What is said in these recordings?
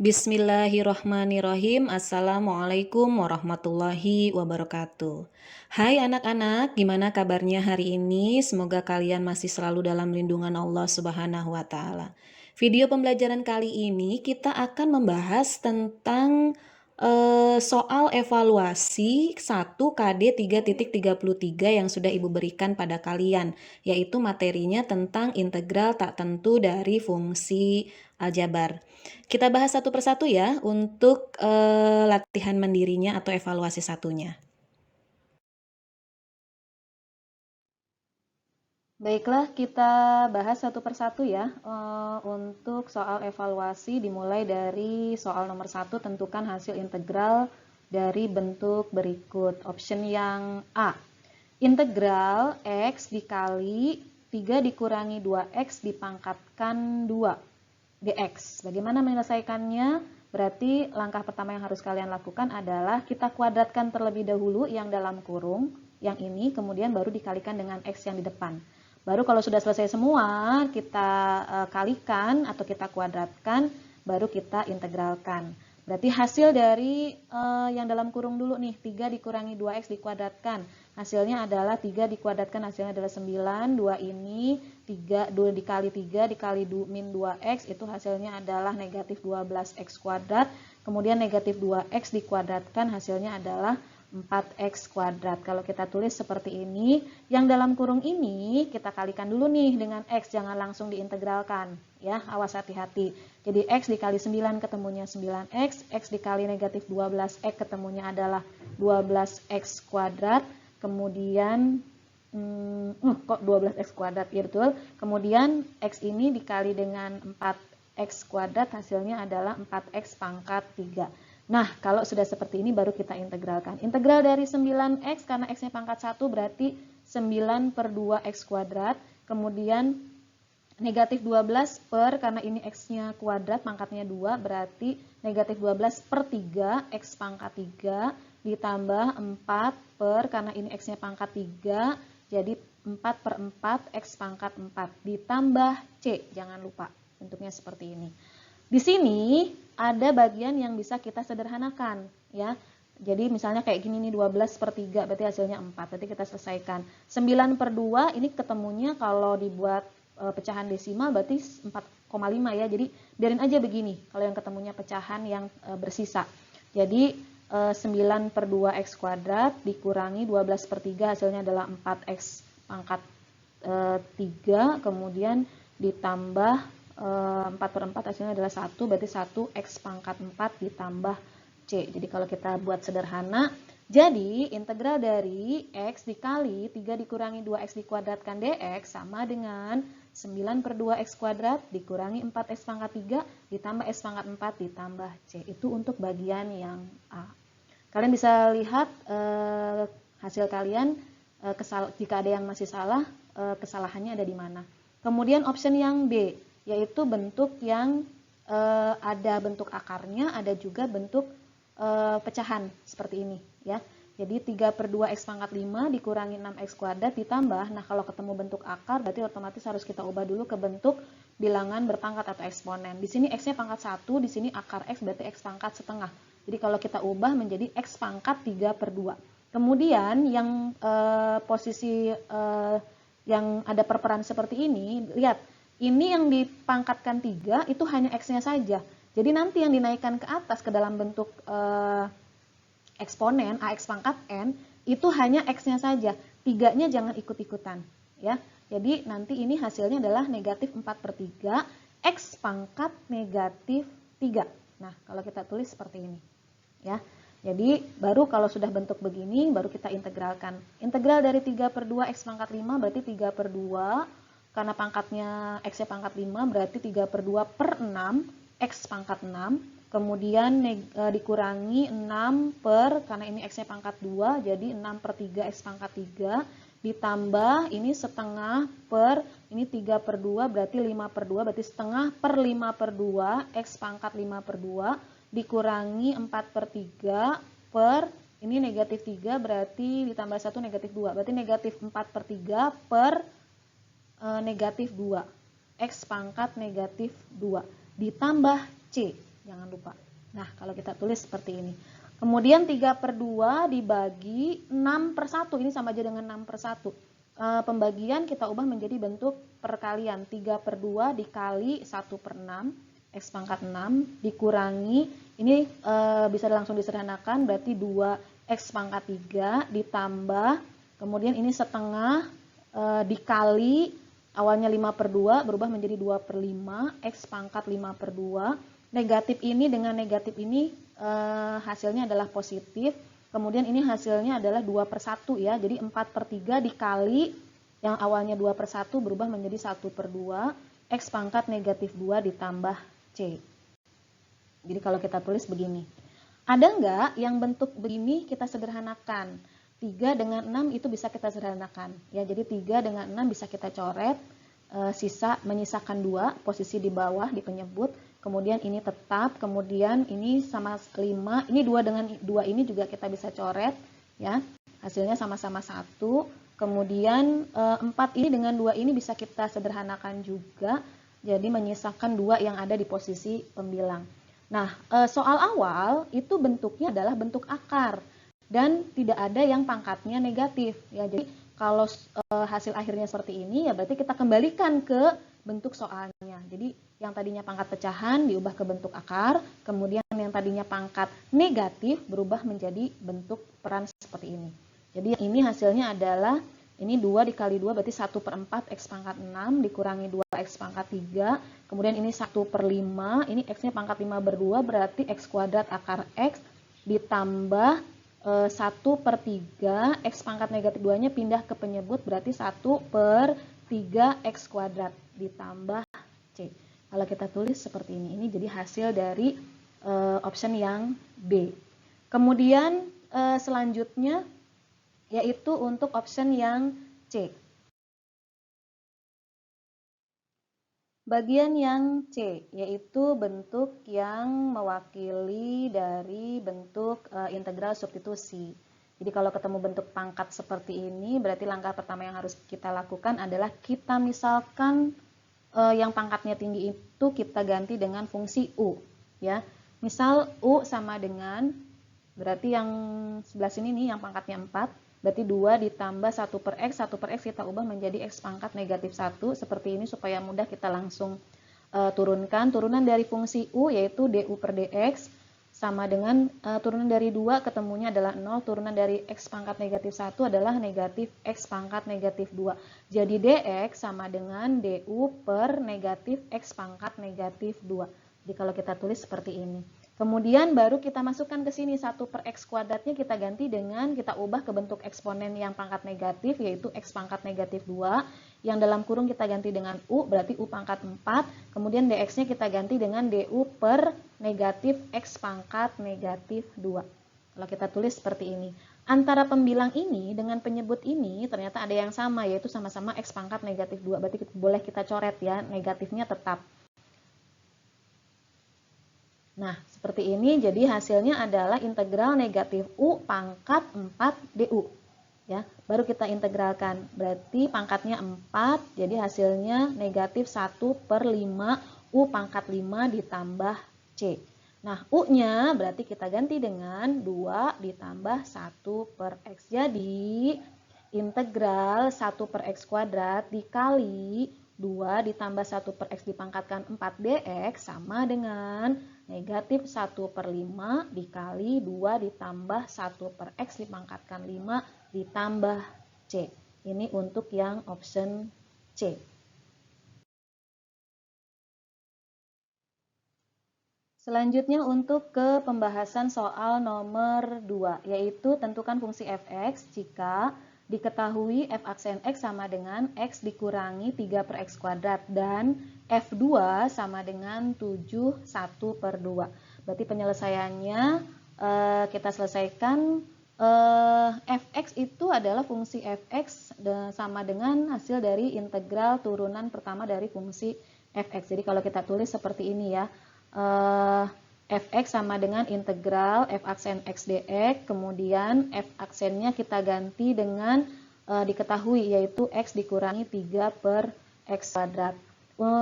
Bismillahirrohmanirrohim. Assalamualaikum warahmatullahi wabarakatuh. Hai anak-anak, gimana kabarnya hari ini? Semoga kalian masih selalu dalam lindungan Allah Subhanahu wa Ta'ala. Video pembelajaran kali ini kita akan membahas tentang soal evaluasi 1 KD 3.33 yang sudah Ibu berikan pada kalian, yaitu materinya tentang integral tak tentu dari fungsi aljabar. Kita bahas satu persatu ya untuk latihan mandirinya atau evaluasi satunya. Baiklah, kita bahas satu persatu ya. Untuk soal evaluasi dimulai dari soal nomor 1, tentukan hasil integral dari bentuk berikut. Option yang A. Integral X dikali 3 dikurangi 2X dipangkatkan 2 dx. Bagaimana menyelesaikannya? Berarti langkah pertama yang harus kalian lakukan adalah kita kuadratkan terlebih dahulu yang dalam kurung, yang ini, kemudian baru dikalikan dengan X yang di depan. Baru kalau sudah selesai semua, kita kalikan atau kita kuadratkan, baru kita integralkan. Berarti hasil dari yang dalam kurung dulu nih, 3 dikurangi 2X dikuadratkan. Hasilnya adalah 3 dikuadratkan, hasilnya adalah 9. 2 ini 2 dikali 3 dikali min 2X, itu hasilnya adalah negatif 12X kuadrat. Kemudian negatif 2X dikuadratkan, hasilnya adalah 4X kuadrat. Kalau kita tulis seperti ini, yang dalam kurung ini kita kalikan dulu nih dengan X, jangan langsung diintegralkan. Ya, awas hati-hati. Jadi X dikali 9 ketemunya 9X, X dikali negatif 12X ketemunya adalah 12X kuadrat. Kemudian, kok 12X kuadrat, ya betul. Kemudian X ini dikali dengan 4X kuadrat, hasilnya adalah 4X pangkat 3. Nah, kalau sudah seperti ini baru kita integralkan. Integral dari 9X, karena X-nya pangkat 1 berarti 9 per 2X kuadrat. Kemudian negatif 12 per, karena ini X-nya kuadrat, pangkatnya 2, berarti negatif 12 per 3, X pangkat 3, ditambah 4 per, karena ini X-nya pangkat 3, jadi 4 per 4, X pangkat 4, ditambah C, jangan lupa, bentuknya seperti ini. Di sini ada bagian yang bisa kita sederhanakan ya. Jadi misalnya kayak gini nih, 12 per 3 berarti hasilnya 4. Berarti kita selesaikan. 9 per 2 ini ketemunya kalau dibuat pecahan desimal berarti 4,5 ya. Jadi biarin aja begini kalau yang ketemunya pecahan yang bersisa. Jadi 9 per 2X kuadrat dikurangi 12 per 3 hasilnya adalah 4X pangkat 3. Kemudian ditambah 4 per 4 hasilnya adalah 1, berarti 1X pangkat 4 ditambah C. Jadi kalau kita buat sederhana, jadi integral dari X dikali 3 dikurangi 2X dikuadratkan dx sama dengan 9 per 2X kuadrat dikurangi 4X pangkat 3 ditambah X pangkat 4 ditambah C. Itu untuk bagian yang A. Kalian bisa lihat hasil kalian, jika ada yang masih salah, kesalahannya ada di mana. Kemudian option yang B, yaitu bentuk yang ada bentuk akarnya, ada juga bentuk pecahan seperti ini ya. Jadi 3 per 2X pangkat 5 dikurangi 6X kuadrat ditambah, nah kalau ketemu bentuk akar berarti otomatis harus kita ubah dulu ke bentuk bilangan berpangkat atau eksponen. Di sini X-nya pangkat 1, di sini akar X berarti X pangkat setengah. Jadi kalau kita ubah menjadi X pangkat 3 per 2. Kemudian yang posisi yang ada perperan seperti ini, lihat. Ini yang dipangkatkan 3 itu hanya X-nya saja. Jadi nanti yang dinaikkan ke atas ke dalam bentuk eksponen AX pangkat N itu hanya X-nya saja. 3-nya jangan ikut-ikutan. Ya. Jadi nanti ini hasilnya adalah negatif 4 per 3 X pangkat negatif 3. Nah kalau kita tulis seperti ini. Ya. Jadi baru kalau sudah bentuk begini baru kita integralkan. Integral dari 3 per 2 X pangkat 5 berarti 3 per 2. Karena pangkatnya X-nya pangkat 5 berarti 3 per 2 per 6 X pangkat 6. Kemudian dikurangi 6 per, karena ini X-nya pangkat 2 jadi 6 per 3 X pangkat 3. Ditambah ini setengah per, ini 3 per 2 berarti 5 per 2 berarti setengah per 5 per 2 X pangkat 5 per 2. Dikurangi 4 per 3 per, ini negatif 3 berarti ditambah 1 negatif 2. Berarti negatif 4 per 3 per negatif 2, X pangkat negatif 2, ditambah C. jangan lupa. Nah, kalau kita tulis seperti ini. Kemudian 3/2 dibagi 6/1, ini sama aja dengan 6/1. Pembagian kita ubah menjadi bentuk perkalian. 3/2 dikali 1/6, X pangkat 6, dikurangi, ini bisa langsung disederhanakan, berarti 2X pangkat 3 ditambah, kemudian ini setengah, dikali, awalnya 5/2 berubah menjadi 2/5, X pangkat 5/2, negatif ini dengan negatif ini hasilnya adalah positif, kemudian ini hasilnya adalah 2/1 ya, jadi 4/3 dikali yang awalnya 2/1 berubah menjadi 1/2, X pangkat negatif 2 ditambah C. Jadi kalau kita tulis begini, ada nggak yang bentuk begini kita sederhanakan? 3 dengan 6 itu bisa kita sederhanakan ya, jadi 3 dengan 6 bisa kita coret, menyisakan 2, posisi di bawah di penyebut, kemudian ini tetap, kemudian ini sama 5, ini 2 dengan 2 ini juga kita bisa coret ya, hasilnya sama-sama 1, kemudian 4 ini dengan 2 ini bisa kita sederhanakan juga, jadi menyisakan 2 yang ada di posisi pembilang. Nah, soal awal itu bentuknya adalah bentuk akar dan tidak ada yang pangkatnya negatif ya, jadi kalau hasil akhirnya seperti ini ya berarti kita kembalikan ke bentuk soalnya. Jadi yang tadinya pangkat pecahan diubah ke bentuk akar, kemudian yang tadinya pangkat negatif berubah menjadi bentuk peran seperti ini. Jadi ini hasilnya adalah ini 2 dikali 2 berarti 1/4 X pangkat 6 dikurangi 2X pangkat 3, kemudian ini 1/5, ini X-nya pangkat 5/2 berarti X kuadrat akar X ditambah 1/3, X pangkat negatif 2-nya pindah ke penyebut berarti 1/3 X kuadrat ditambah C. Kalau kita tulis seperti ini jadi hasil dari option yang B. Kemudian selanjutnya yaitu untuk option yang C. Bagian yang C, yaitu bentuk yang mewakili dari bentuk integral substitusi. Jadi kalau ketemu bentuk pangkat seperti ini, berarti langkah pertama yang harus kita lakukan adalah kita misalkan yang pangkatnya tinggi itu kita ganti dengan fungsi U. Ya. Misal U sama dengan, berarti yang sebelah sini nih yang pangkatnya 4, berarti 2 ditambah 1/X, 1/X kita ubah menjadi X pangkat negatif 1, seperti ini supaya mudah kita langsung turunkan. Turunan dari fungsi U yaitu du per dx sama dengan turunan dari 2 ketemunya adalah 0, turunan dari X pangkat negatif 1 adalah negatif X pangkat negatif 2. Jadi dx sama dengan du per negatif X pangkat negatif 2. Jadi kalau kita tulis seperti ini. Kemudian baru kita masukkan ke sini 1/X kuadratnya kita ganti dengan, kita ubah ke bentuk eksponen yang pangkat negatif yaitu X pangkat negatif 2. Yang dalam kurung kita ganti dengan U berarti U pangkat 4. Kemudian dx-nya kita ganti dengan du per negatif X pangkat negatif 2. Kalau kita tulis seperti ini. Antara pembilang ini dengan penyebut ini ternyata ada yang sama yaitu sama-sama X pangkat negatif 2. Berarti boleh kita coret ya, negatifnya tetap. Nah, seperti ini, jadi hasilnya adalah integral negatif U pangkat 4 DU. Ya, baru kita integralkan, berarti pangkatnya 4, jadi hasilnya negatif 1/5 U pangkat 5 ditambah C. Nah, U-nya berarti kita ganti dengan 2 ditambah 1/X. Jadi, integral 1/X kuadrat dikali 2 ditambah 1/X dipangkatkan 4 dx sama dengan negatif 1/5 dikali 2 ditambah 1/X dipangkatkan 5 ditambah C. Ini untuk yang option C. Selanjutnya untuk ke pembahasan soal nomor 2, yaitu tentukan fungsi fx jika diketahui f aksen x sama dengan x dikurangi 3/x kuadrat dan f2 sama dengan 7 1/2. Berarti penyelesaiannya kita selesaikan, fx itu adalah fungsi fx sama dengan hasil dari integral turunan pertama dari fungsi fx. Jadi kalau kita tulis seperti ini ya, fx sama dengan integral f aksen x dx, kemudian f aksennya kita ganti dengan diketahui yaitu x dikurangi 3/x kuadrat.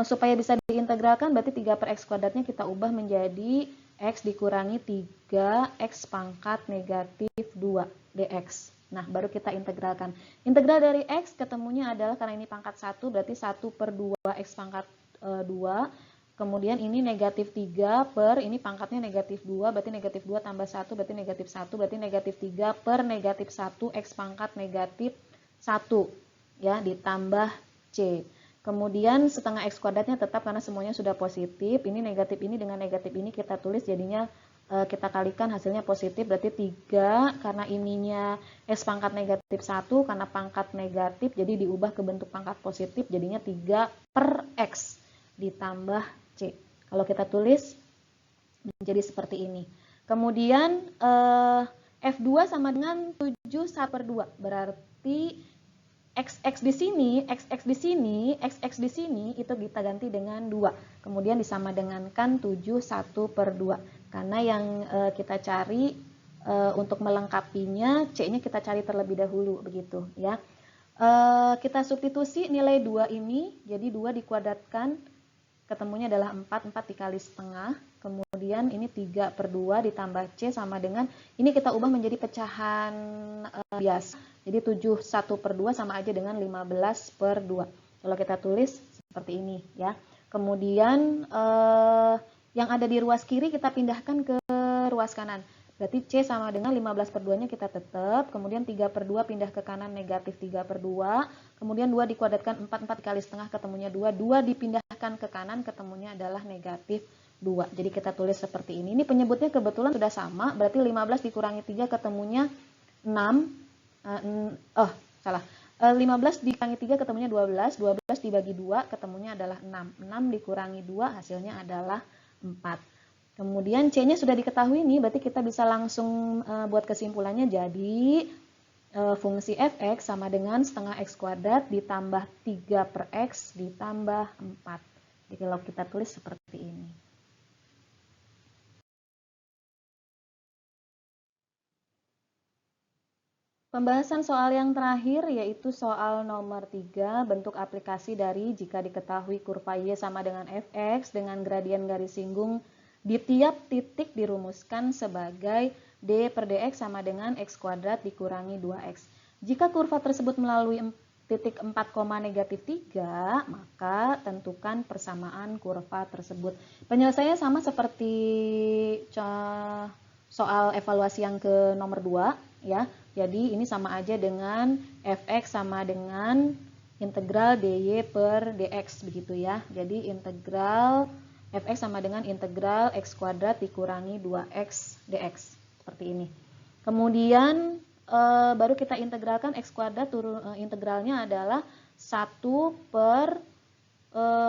Supaya bisa diintegralkan berarti 3 per X kuadratnya kita ubah menjadi X dikurangi 3X pangkat negatif 2 dx. Nah, baru kita integralkan. Integral dari X ketemunya adalah, karena ini pangkat 1, berarti 1 per 2X pangkat 2. Kemudian ini negatif 3 per, ini pangkatnya negatif 2, berarti negatif 2 tambah 1, berarti negatif 1, berarti negatif 3 per negatif 1, X pangkat negatif 1. Ya, ditambah C. Kemudian setengah X kuadratnya tetap karena semuanya sudah positif. Ini negatif ini dengan negatif ini kita tulis, jadinya kita kalikan hasilnya positif. Berarti 3 karena ininya X pangkat negatif 1 karena pangkat negatif. Jadi diubah ke bentuk pangkat positif, jadinya 3 per X ditambah C. Kalau kita tulis menjadi seperti ini. Kemudian F2 sama dengan 7 1 per 2. Berarti XX di sini, XX di sini, XX di sini itu kita ganti dengan 2. Kemudian disama dengankan 7 1 per 2. Karena yang kita cari untuk melengkapinya, C-nya kita cari terlebih dahulu begitu ya. Kita substitusi nilai 2 ini, jadi 2 dikuadratkan ketemunya adalah 4, 4 dikali setengah. Kemudian ini 3 per 2 ditambah C sama dengan, ini kita ubah menjadi pecahan biasa. Jadi 7 1 per 2 sama aja dengan 15 per 2. Kalau kita tulis seperti ini ya. Kemudian yang ada di ruas kiri kita pindahkan ke ruas kanan. Berarti C sama dengan 15 per 2-nya kita tetap. Kemudian 3 per 2 pindah ke kanan negatif 3 per 2. Kemudian 2 dikuadratkan 4, 4 dikali setengah ketemunya 2. 2 dipindahkan ke kanan ketemunya adalah negatif 2. Jadi kita tulis seperti ini. Ini penyebutnya kebetulan sudah sama. Berarti 15 dikurangi 3 ketemunya 6. Salah. 15 dikurangi 3 ketemunya 12. 12 dibagi 2 ketemunya adalah 6. 6 dikurangi 2 hasilnya adalah 4. Kemudian C-nya sudah diketahui nih, berarti kita bisa langsung buat kesimpulannya. Jadi fungsi fx sama dengan setengah x kuadrat ditambah 3 per x ditambah 4. Jadi kalau kita tulis seperti ini. Pembahasan soal yang terakhir yaitu soal nomor 3, bentuk aplikasi dari jika diketahui kurva Y sama dengan fx dengan gradien garis singgung di tiap titik dirumuskan sebagai d per dx sama dengan x kuadrat dikurangi 2x. Jika kurva tersebut melalui titik 4, negatif 3, maka tentukan persamaan kurva tersebut. Penyelesaiannya sama seperti soal evaluasi yang ke nomor 2 ya. Jadi ini sama aja dengan fx sama dengan integral dy per dx begitu ya. Jadi integral fx sama dengan integral x kuadrat dikurangi 2x dx seperti ini. Kemudian baru kita integralkan x kuadrat, integralnya adalah 1 per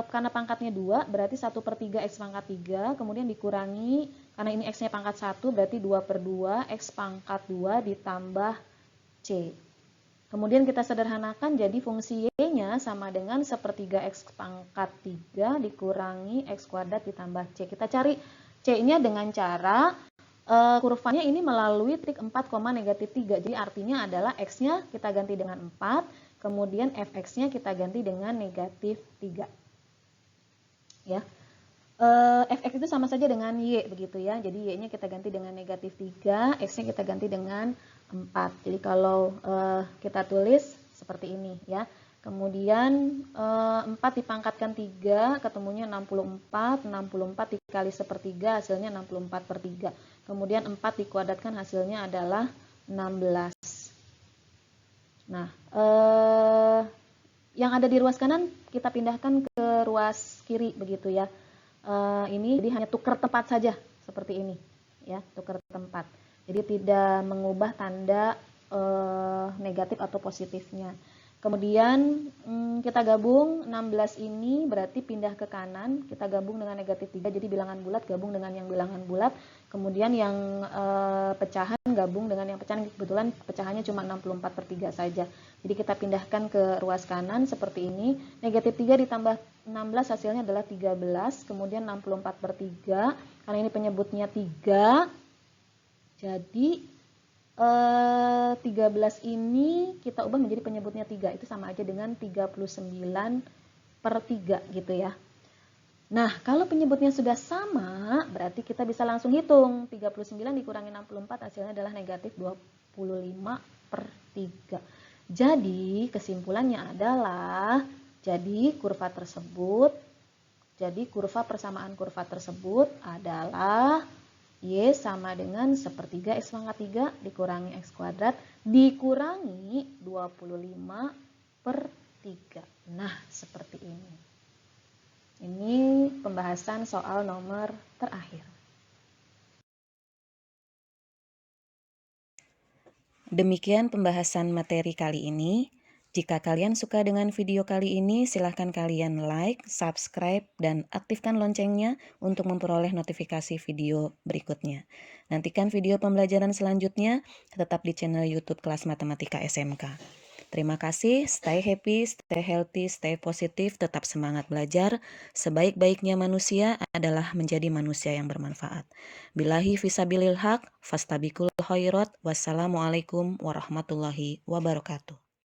karena pangkatnya 2 berarti 1 per 3 x pangkat 3, kemudian dikurangi karena ini x nya pangkat 1 berarti 2 per 2 x pangkat 2 ditambah c. Kemudian kita sederhanakan jadi fungsi y nya sama dengan 1/3 x pangkat 3 dikurangi x kuadrat ditambah c. Kita cari c nya dengan cara kurvanya ini melalui titik 4, negatif 3. Jadi artinya adalah x nya kita ganti dengan 4, kemudian fx nya kita ganti dengan negatif 3. Ya. Fx itu sama saja dengan y begitu ya. Jadi y nya kita ganti dengan negatif 3, x nya kita ganti dengan 4. Jadi kalau kita tulis seperti ini ya. Kemudian 4 dipangkatkan 3 ketemunya 64, 64 dikali 1/3 hasilnya 64 per 3. Kemudian 4 dikuadratkan hasilnya adalah 16. Nah, yang ada di ruas kanan kita pindahkan ke ruas kiri begitu ya. Ini jadi hanya tukar tempat saja seperti ini ya, tukar tempat. Jadi tidak mengubah tanda negatif atau positifnya. Kemudian kita gabung 16 ini berarti pindah ke kanan, kita gabung dengan negatif 3 jadi bilangan bulat gabung dengan yang bilangan bulat. Kemudian yang pecahan gabung dengan yang pecahan, kebetulan pecahannya cuma 64 per 3 saja. Jadi kita pindahkan ke ruas kanan seperti ini. Negatif 3 ditambah 16 hasilnya adalah 13, kemudian 64 per 3. Karena ini penyebutnya 3, jadi 13 ini kita ubah menjadi penyebutnya 3. Itu sama aja dengan 39 per 3 gitu ya. Nah, kalau penyebutnya sudah sama, berarti kita bisa langsung hitung. 39 dikurangi 64 hasilnya adalah negatif 25 per 3. Jadi, kesimpulannya adalah, jadi kurva persamaan kurva tersebut adalah Y sama dengan sepertiga X pangkat 3 dikurangi X kuadrat dikurangi 25 per 3. Nah, seperti ini. Ini pembahasan soal nomor terakhir. Demikian pembahasan materi kali ini. Jika kalian suka dengan video kali ini, silahkan kalian like, subscribe, dan aktifkan loncengnya untuk memperoleh notifikasi video berikutnya. Nantikan video pembelajaran selanjutnya tetap di channel YouTube Kelas Matematika SMK. Terima kasih, stay happy, stay healthy, stay positif, tetap semangat belajar. Sebaik-baiknya manusia adalah menjadi manusia yang bermanfaat. Billahi fisabilil haq, fastabikul khairat, wassalamualaikum warahmatullahi wabarakatuh.